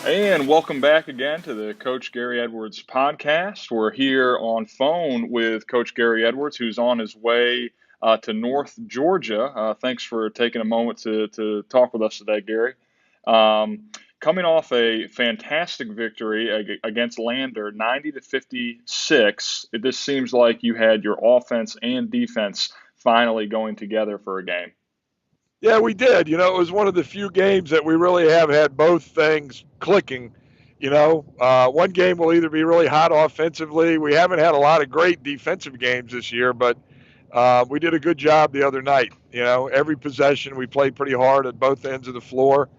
And welcome back again to the Coach Gary Edwards podcast. We're here on phone with Coach Gary Edwards, who's on his way to North Georgia. Thanks for taking a moment to talk with us today, Gary. Coming off a fantastic victory against Lander, 90-56, this seems like you had your offense and defense finally going together for a game. Yeah, we did. It was one of the few games that we really have had both things clicking. One game will either be really hot offensively. We haven't had a lot of great defensive games this year, but we did a good job the other night. Every possession we played pretty hard at both ends of the floor,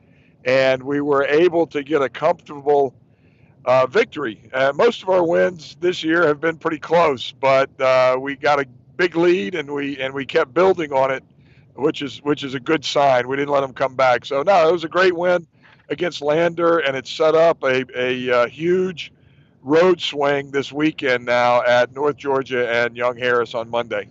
and we were able to get a comfortable victory. Most of our wins this year have been pretty close, but we got a big lead, and we kept building on it, which is a good sign. We didn't let them come back. So no, it was a great win against Lander, and it set up a huge road swing this weekend now at North Georgia and Young Harris on Monday.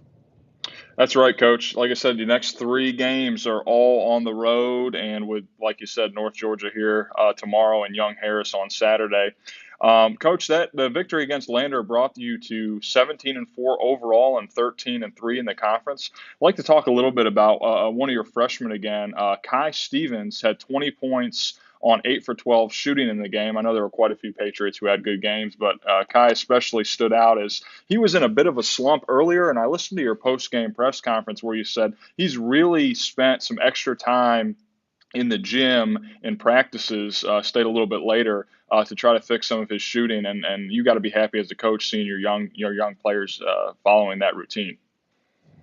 That's right, Coach. Like I said, the next three games are all on the road, and with, like you said, North Georgia here tomorrow and Young Harris on Saturday. Coach, the victory against Lander brought you to 17-4 overall and 13-3 in the conference. I'd like to talk a little bit about one of your freshmen again. Kai Stevens had 20 points on 8 for 12 shooting in the game. I know there were quite a few Patriots who had good games, but Kai especially stood out as he was in a bit of a slump earlier. And I listened to your post-game press conference where you said he's really spent some extra time in the gym and practices, stayed a little bit later to try to fix some of his shooting. And you got to be happy as a coach seeing your young players following that routine.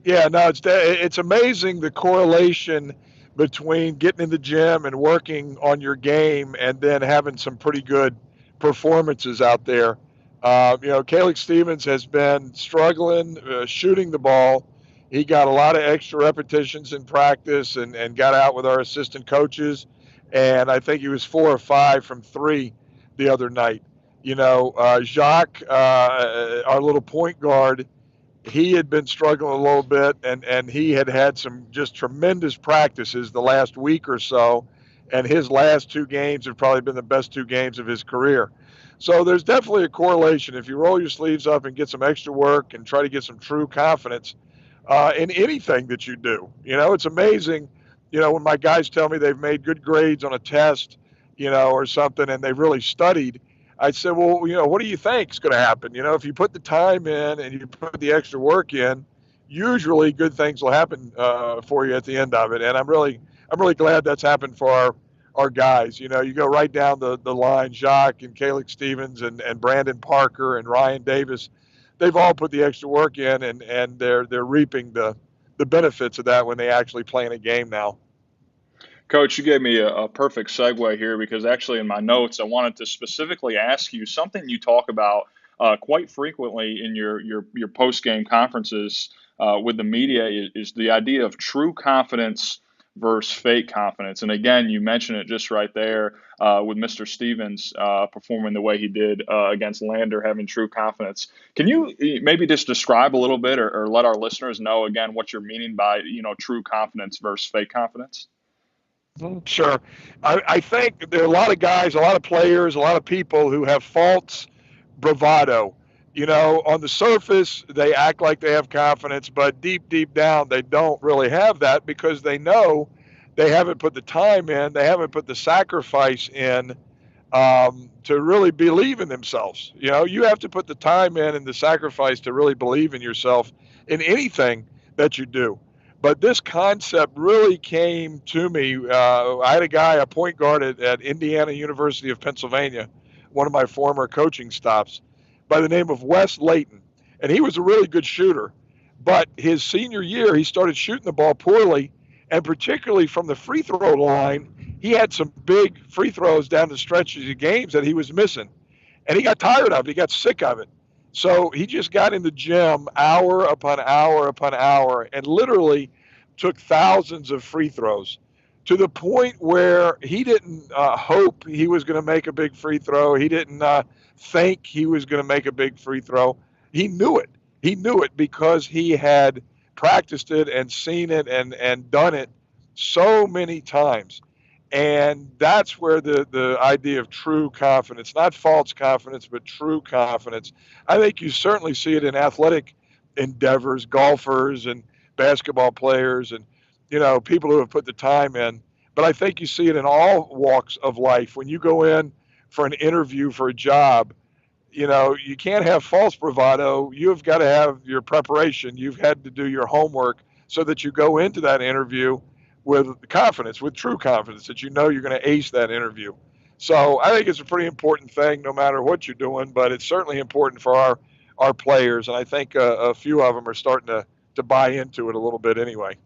Yeah, no, it's amazing the correlation between getting in the gym and working on your game and then having some pretty good performances out there. Caleb Stevens has been struggling shooting the ball. He got a lot of extra repetitions in practice and got out with our assistant coaches. And I think he was 4 or 5 from 3 the other night. Jacques, our little point guard, he had been struggling a little bit, and he had some just tremendous practices the last week or so, and his last 2 games have probably been the best 2 games of his career. So there's definitely a correlation. If you roll your sleeves up and get some extra work and try to get some true confidence in anything that you do, it's amazing. When my guys tell me they've made good grades on a test, or something, and they've really studied, I said, well, what do you think is going to happen? If you put the time in and you put the extra work in, usually good things will happen for you at the end of it. And I'm really glad that's happened for our guys. You go right down the line, Jacques and Caleb Stevens and Brandon Parker and Ryan Davis. They've all put the extra work in, and they're reaping the benefits of that when they actually play in a game now. Coach, you gave me a perfect segue here because actually in my notes, I wanted to specifically ask you something you talk about quite frequently in your post-game conferences with the media is the idea of true confidence versus fake confidence. And again, you mentioned it just right there with Mr. Stevens performing the way he did against Lander, having true confidence. Can you maybe just describe a little bit or let our listeners know again what you're meaning by, true confidence versus fake confidence? Sure. I think there are a lot of guys, a lot of players, a lot of people who have false bravado. On the surface, they act like they have confidence, but deep down, they don't really have that because they know they haven't put the time in, they haven't put the sacrifice in to really believe in themselves. You have to put the time in and the sacrifice to really believe in yourself in anything that you do. But this concept really came to me. I had a point guard at Indiana University of Pennsylvania, one of my former coaching stops, by the name of Wes Layton. And he was a really good shooter. But his senior year, he started shooting the ball poorly, and particularly from the free throw line, he had some big free throws down the stretches of games that he was missing. And he got tired of it. He got sick of it. So he just got in the gym hour upon hour upon hour and literally took thousands of free throws to the point where he didn't hope he was going to make a big free throw. He didn't think he was going to make a big free throw. He knew it. He knew it because he had practiced it and seen it and done it so many times. And that's where the idea of true confidence, not false confidence, but true confidence. I think you certainly see it in athletic endeavors, golfers and basketball players and, people who have put the time in. But I think you see it in all walks of life. When you go in for an interview for a job, you can't have false bravado. You've got to have your preparation. You've had to do your homework so that you go into that interview with confidence, with true confidence, that you know you're going to ace that interview. So I think it's a pretty important thing, no matter what you're doing. But it's certainly important for our players, and I think a few of them are starting to buy into it a little bit anyway.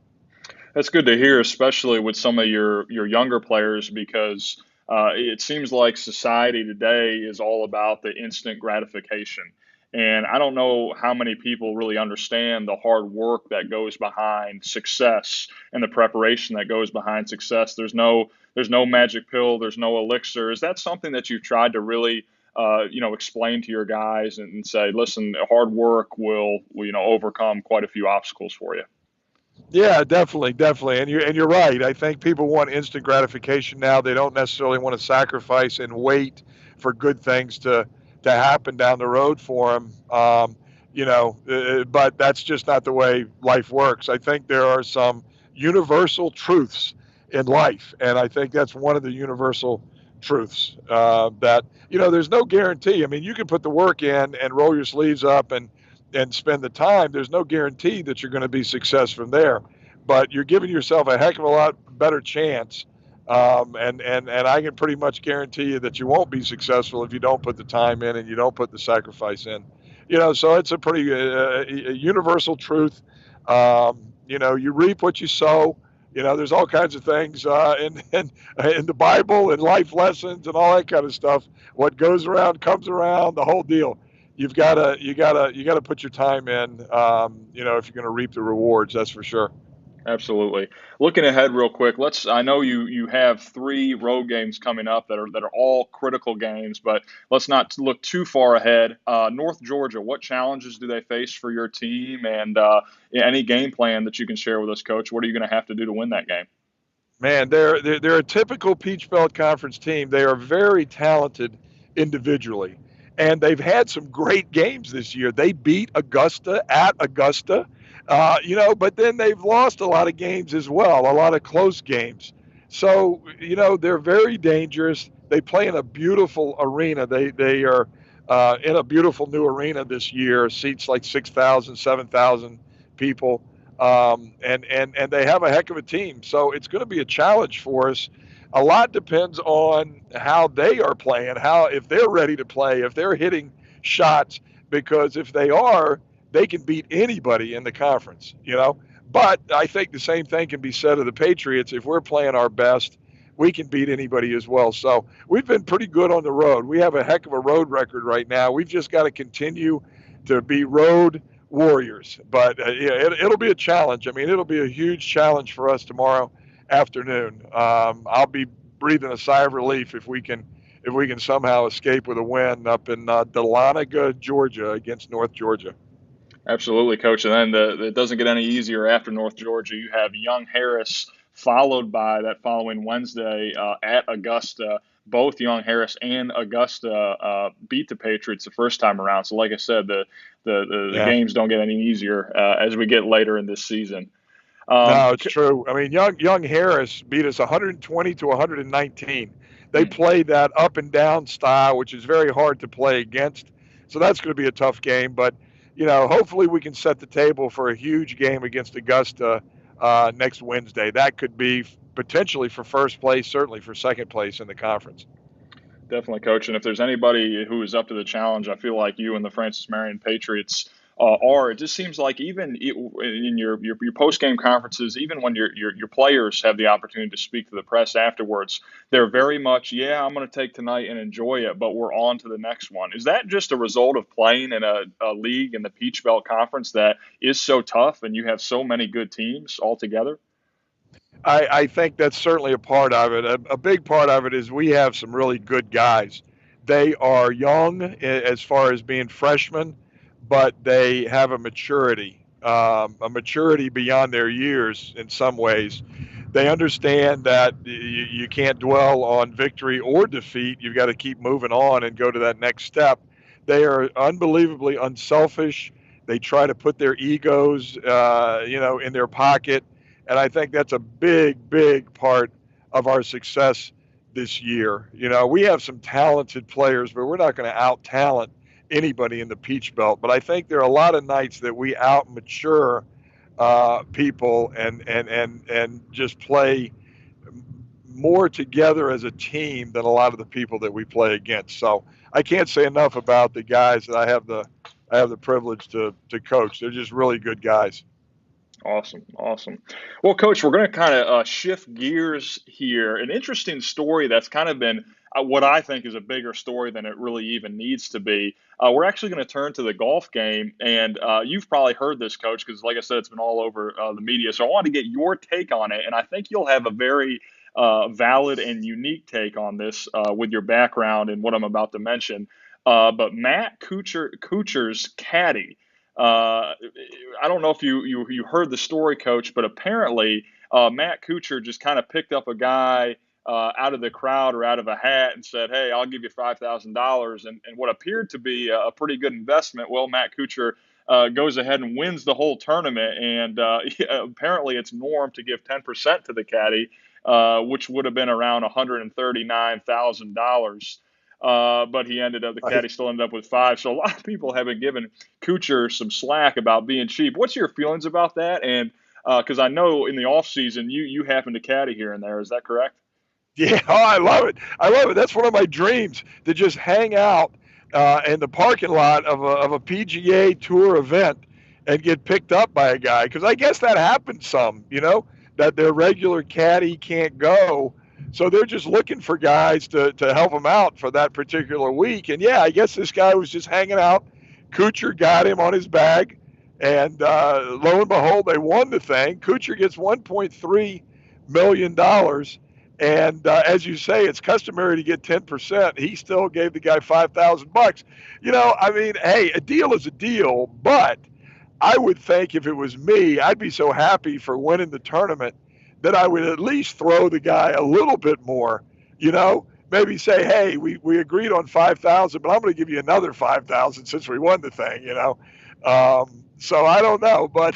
That's good to hear, especially with some of your younger players, because it seems like society today is all about the instant gratification. And I don't know how many people really understand the hard work that goes behind success and the preparation that goes behind success. There's no magic pill. There's no elixir. Is that something that you've tried to really explain to your guys and say, listen, hard work will overcome quite a few obstacles for you? Yeah, definitely, definitely, and you're right. I think people want instant gratification now. They don't necessarily want to sacrifice and wait for good things to happen down the road for them. But that's just not the way life works. I think there are some universal truths in life, and I think that's one of the universal truths that there's no guarantee. I mean, you can put the work in and roll your sleeves up and spend the time. There's no guarantee that you're going to be successful from there, but you're giving yourself a heck of a lot better chance. And I can pretty much guarantee you that you won't be successful if you don't put the time in and you don't put the sacrifice in. So it's a pretty universal truth. You reap what you sow. There's all kinds of things in the Bible and life lessons and all that kind of stuff. What goes around comes around. The whole deal. You gotta put your time in. If you're going to reap the rewards, that's for sure. Absolutely. Looking ahead real quick, I know you have three road games coming up that are all critical games, but let's not look too far ahead. North Georgia, what challenges do they face for your team, and any game plan that you can share with us, Coach? What are you going to have to do to win that game? Man, they're a typical Peach Belt Conference team. They are very talented individually, and they've had some great games this year. They beat Augusta at Augusta, but then they've lost a lot of games as well, a lot of close games. So they're very dangerous. They play in a beautiful arena. They are in a beautiful new arena this year. Seats like 6,000, 7,000 people and they have a heck of a team. So it's going to be a challenge for us. A lot depends on how they are playing, if they're ready to play, if they're hitting shots, because if they are, they can beat anybody in the conference. But I think the same thing can be said of the Patriots. If we're playing our best, we can beat anybody as well. So we've been pretty good on the road. We have a heck of a road record right now. We've just got to continue to be road warriors. But it'll be a challenge. I mean, it'll be a huge challenge for us tomorrow afternoon. I'll be breathing a sigh of relief if we can somehow escape with a win up in Dahlonega, Georgia, against North Georgia. Absolutely, Coach. And then it doesn't get any easier after North Georgia. You have Young Harris, followed by that following Wednesday at Augusta. Both Young Harris and Augusta beat the Patriots the first time around. So, like I said, the Yeah. games don't get any easier as we get later in this season. No, it's true. I mean, young Harris beat us 120 to 119. They Hmm. played that up and down style, which is very hard to play against. So that's going to be a tough game. But hopefully we can set the table for a huge game against Augusta next Wednesday. That could be potentially for first place, certainly for second place in the conference. Definitely, Coach. And if there's anybody who is up to the challenge, I feel like you and the Francis Marion Patriots are. It just seems like even in your post game conferences, even when your players have the opportunity to speak to the press afterwards, they're very much, yeah, I'm going to take tonight and enjoy it, but we're on to the next one. Is that just a result of playing in a league in the Peach Belt Conference that is so tough and you have so many good teams all together? I think that's certainly a part of it. A big part of it is we have some really good guys. They are young as far as being freshmen, but they have a maturity beyond their years in some ways they understand that you can't dwell on victory or defeat. You've got to keep moving on and go to that next step. They are unbelievably unselfish. They try to put their egos, in their pocket, and I think that's a big, big part of our success this year. We have some talented players, but we're not going to out talent anybody in the Peach Belt. But I think there are a lot of nights that we out mature people and just play more together as a team than a lot of the people that we play against. So I can't say enough about the guys that I have the privilege to coach. They're just really good guys. Awesome, awesome. Well, Coach, we're going to kind of shift gears here. An interesting story that's kind of been what I think is a bigger story than it really even needs to be. We're actually going to turn to the golf game, and you've probably heard this, Coach, because like I said, it's been all over the media. So I want to get your take on it, and I think you'll have a very valid and unique take on this with your background and what I'm about to mention. But Matt Kuchar's caddy. I don't know if you heard the story, Coach, but apparently Matt Kuchar just kind of picked up a guy out of the crowd or out of a hat and said, "Hey, I'll give you $5,000." And what appeared to be a pretty good investment. Well, Matt Kuchar goes ahead and wins the whole tournament, and apparently it's norm to give 10% to the caddy, which would have been around $139,000. But the caddy still ended up with 5. So a lot of people have been giving Kuchar some slack about being cheap. What's your feelings about that? And because I know in the off season you happen to caddy here and there, is that correct? Yeah, oh, I love it. I love it. That's one of my dreams, to just hang out in the parking lot of a PGA Tour event and get picked up by a guy. Because I guess that happens some, that their regular caddy can't go. So they're just looking for guys to help them out for that particular week. And yeah, I guess this guy was just hanging out. Kuchar got him on his bag. And lo and behold, they won the thing. Kuchar gets $1.3 million. And as you say, it's customary to get 10%. He still gave the guy $5,000. I mean, hey, a deal is a deal. But I would think if it was me, I'd be so happy for winning the tournament that I would at least throw the guy a little bit more, maybe say, hey, we agreed on 5,000, but I'm going to give you another 5,000 since we won the thing, So I don't know, but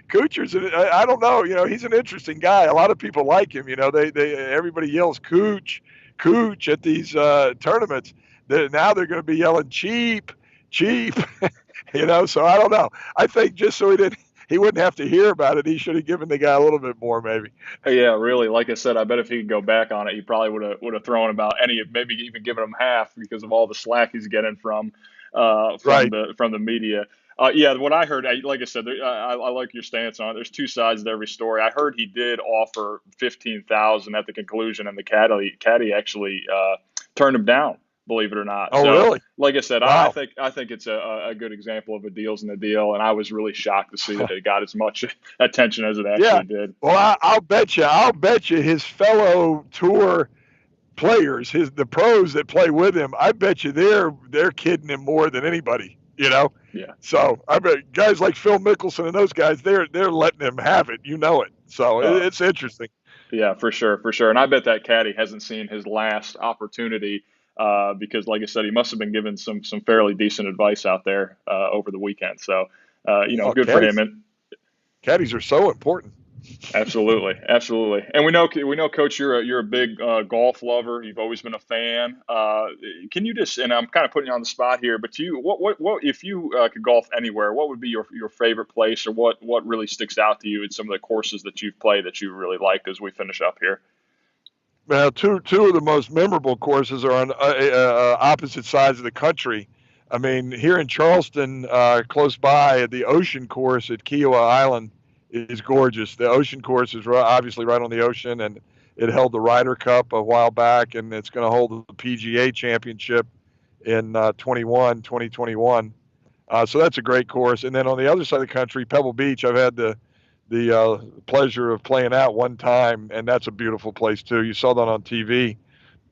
Kuchar's, I don't know, he's an interesting guy. A lot of people like him, everybody yells Cooch at these tournaments. Now they're going to be yelling cheap, so I don't know. I think just so he wouldn't have to hear about it, he should have given the guy a little bit more, maybe. Yeah, really. Like I said, I bet if he could go back on it, he probably would have thrown about maybe even given him half because of all the slack he's getting from Right. the media. Yeah, what I heard, like I said, I like your stance on it. There's two sides to every story. I heard he did offer 15,000 at the conclusion, and the caddy actually turned him down. Believe it or not. Oh, So, really? like I said, Wow. I think it's a good example of a deal's in a deal, and I was really shocked to see that it got as much attention as it Yeah. actually did. Well, I'll bet you his fellow tour players, the pros that play with him, I bet you they're kidding him more than anybody, Yeah. So I bet guys like Phil Mickelson and those guys, they're letting him have it, it. So Uh, it's interesting. Yeah, for sure, for sure. And I bet that caddy hasn't seen his last opportunity because, like I said, he must have been given some fairly decent advice out there over the weekend. So, Oh, good for him. And caddies are so important. absolutely, absolutely. And we know, Coach, you're a big golf lover. You've always been a fan. Can you just? And I'm kind of putting you on the spot here, but what if you could golf anywhere? What would be your favorite place, or what really sticks out to you in some of the courses that you've played that you really liked as we finish up here? Well, two of the most memorable courses are on opposite sides of the country. I mean, here in Charleston, close by, the Ocean Course at Kiowa Island is gorgeous. The Ocean Course is obviously right on the ocean, and it held the Ryder Cup a while back, and it's going to hold the PGA Championship in 2021. So that's a great course. And then on the other side of the country, Pebble Beach, I've had the pleasure of playing out one time, and that's a beautiful place too. You saw that on TV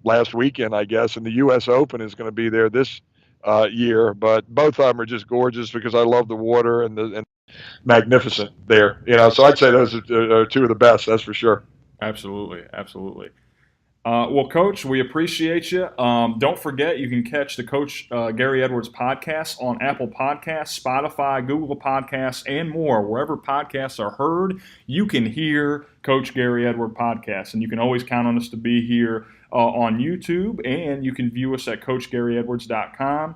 last weekend, I guess, and the U.S. Open is going to be there this year. But both of them are just gorgeous because I love the water and the magnificent there. So I'd say those are two of the best. That's for sure. Absolutely, absolutely. Well, Coach, we appreciate you. Don't forget, you can catch the Coach Gary Edwards podcast on Apple Podcasts, Spotify, Google Podcasts, and more. Wherever podcasts are heard, you can hear Coach Gary Edwards podcast, and you can always count on us to be here on YouTube, and you can view us at CoachGaryEdwards.com.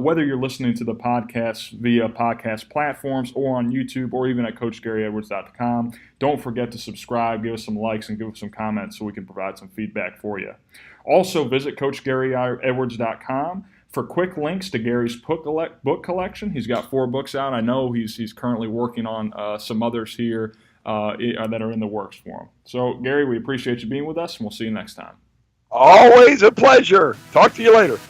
Whether you're listening to the podcast via podcast platforms or on YouTube or even at CoachGaryEdwards.com, don't forget to subscribe, give us some likes, and give us some comments so we can provide some feedback for you. Also, visit CoachGaryEdwards.com for quick links to Gary's book collection. He's got 4 books out. I know he's currently working on some others here that are in the works for him. So, Gary, we appreciate you being with us, and we'll see you next time. Always a pleasure. Talk to you later.